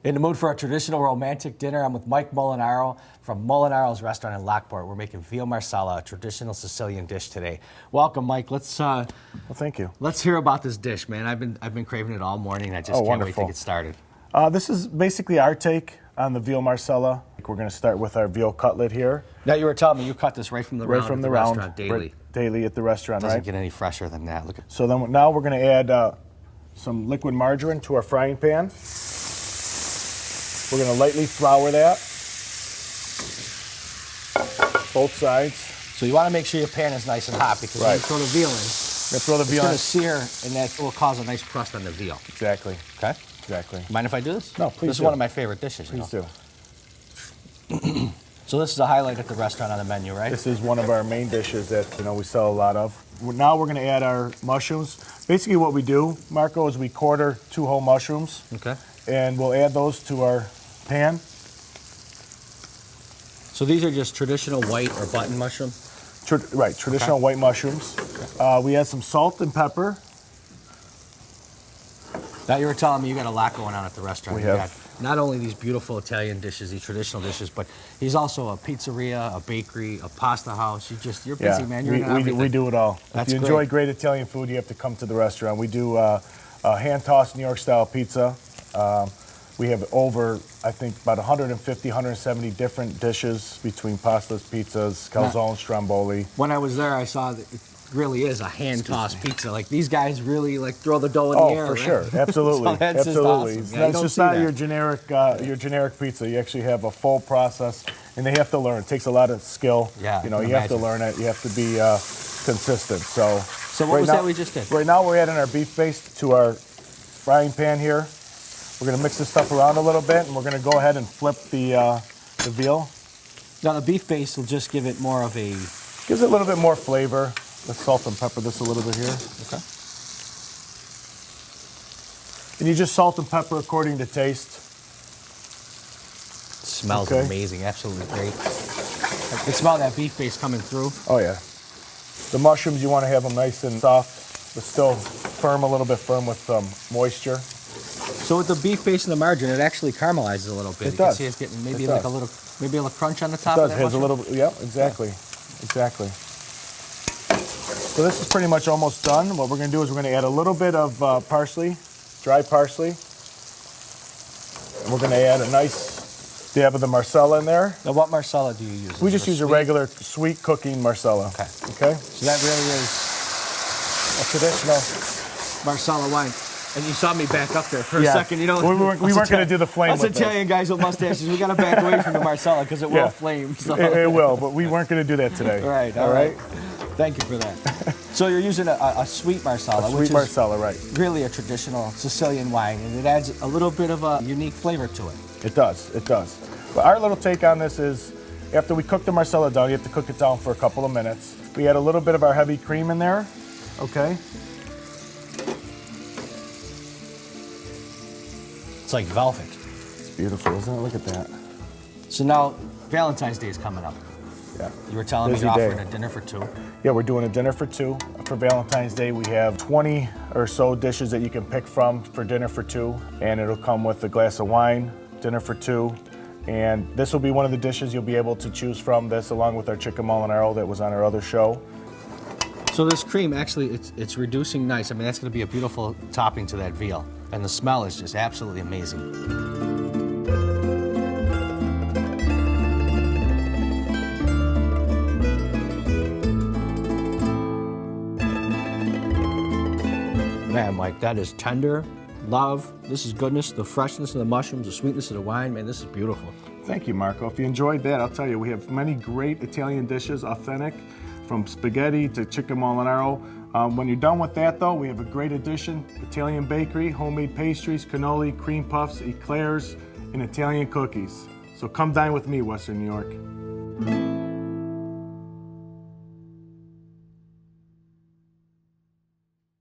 In the mood for a traditional romantic dinner, I'm with Mike Molinaro from Molinaro's restaurant in Lockport. We're making Veal Marsala, a traditional Sicilian dish today. Welcome, Mike. Let's well, thank you. Let's hear about this dish, man. I've been craving it all morning. I just can't wait to get started. This is basically our take on the Veal Marsala. We're going to start with our veal cutlet here. Now, you were telling me you cut this right from the round at the restaurant daily. Right, daily at the restaurant, Doesn't get any fresher than that. Look at. So then now we're going to add some liquid margarine to our frying pan. We're going to lightly flour that, both sides. So you want to make sure your pan is nice and hot because when you throw the veal in, it's going to sear, and that will cause a nice crust on the veal. Exactly. Okay? Exactly. Mind if I do this? No, please This is one of my favorite dishes. Please do. So this is a highlight at the restaurant on the menu, right? This is one of our main dishes that we sell a lot of. Now we're going to add our mushrooms. Basically what we do, Marco, is we quarter 2 whole mushrooms. Okay. And we'll add those to our pan. So these are just traditional white or button mushroom? Traditional white mushrooms. Okay. We add some salt and pepper. Now you were telling me you got a lot going on at the restaurant. We have. Got not only these beautiful Italian dishes, these traditional dishes, but he's also a pizzeria, a bakery, a pasta house. You're busy, man. You're we do it all. That's if you enjoy great Italian food, you have to come to the restaurant. We do hand-tossed New York-style pizza. We have over, I think, about 150, 170 different dishes between pastas, pizzas, calzones, stromboli. When I was there, I saw that it really is a hand-tossed pizza. Like, these guys really, throw the dough in the air. Oh, for sure. Absolutely. So that's Absolutely. Just awesome. It's just not your generic pizza. You actually have a full process, and they have to learn. It takes a lot of skill. Yeah, you have to learn it. You have to be consistent. So what was that we just did? Right now, we're adding our beef paste to our frying pan here. We're going to mix this stuff around a little bit, and we're going to go ahead and flip the veal. Now, the beef paste will just give it more of a... Gives it a little bit more flavor. Let's salt and pepper this a little bit here. Okay. And you just salt and pepper according to taste. It smells amazing. Absolutely great. I can smell that beef paste coming through. Oh, yeah. The mushrooms, you want to have them nice and soft, but still firm, a little bit firm with some moisture. So with the beef paste and the margarine, it actually caramelizes a little bit. It does. You can see it's getting maybe a little crunch on the top of that. It does. Has a little. Yeah, exactly. Exactly. So this is pretty much almost done. What we're going to do is we're going to add a little bit of parsley, dry parsley. And we're going to add a nice dab of the Marsala in there. Now, what Marsala do you use? We just use a regular sweet cooking Marsala. Okay. Okay. So that really is a traditional Marsala wine. And you saw me back up there for a second. We weren't going to do the flame with us Italian guys with mustaches. We got to back away from the Marsala because it will flame. So. It will, but we weren't going to do that today. Right. All right. Thank you for that. So you're using a sweet Marsala, which is really a traditional Sicilian wine, and it adds a little bit of a unique flavor to it. It does. It does. But our little take on this is, after we cook the Marsala down, you have to cook it down for a couple of minutes. We add a little bit of our heavy cream in there. Okay. It's like velvet. It's beautiful, isn't it? Look at that. So now, Valentine's Day is coming up. Yeah. You were telling me you're offering a dinner for 2. Yeah, we're doing a dinner for 2. For Valentine's Day, we have 20 or so dishes that you can pick from for dinner for 2. And it'll come with a glass of wine, dinner for 2. And this will be one of the dishes you'll be able to choose from, this along with our chicken Molinaro that was on our other show. So this cream, actually, it's reducing nice. I mean, that's going to be a beautiful topping to that veal. And the smell is just absolutely amazing. Man, Mike, that is tender, love. This is goodness, the freshness of the mushrooms, the sweetness of the wine. Man, this is beautiful. Thank you, Marco. If you enjoyed that, I'll tell you, we have many great Italian dishes, authentic, from spaghetti to chicken Molinaro. When you're done with that, though, we have a great addition: Italian bakery, homemade pastries, cannoli, cream puffs, eclairs, and Italian cookies. So come dine with me, Western New York.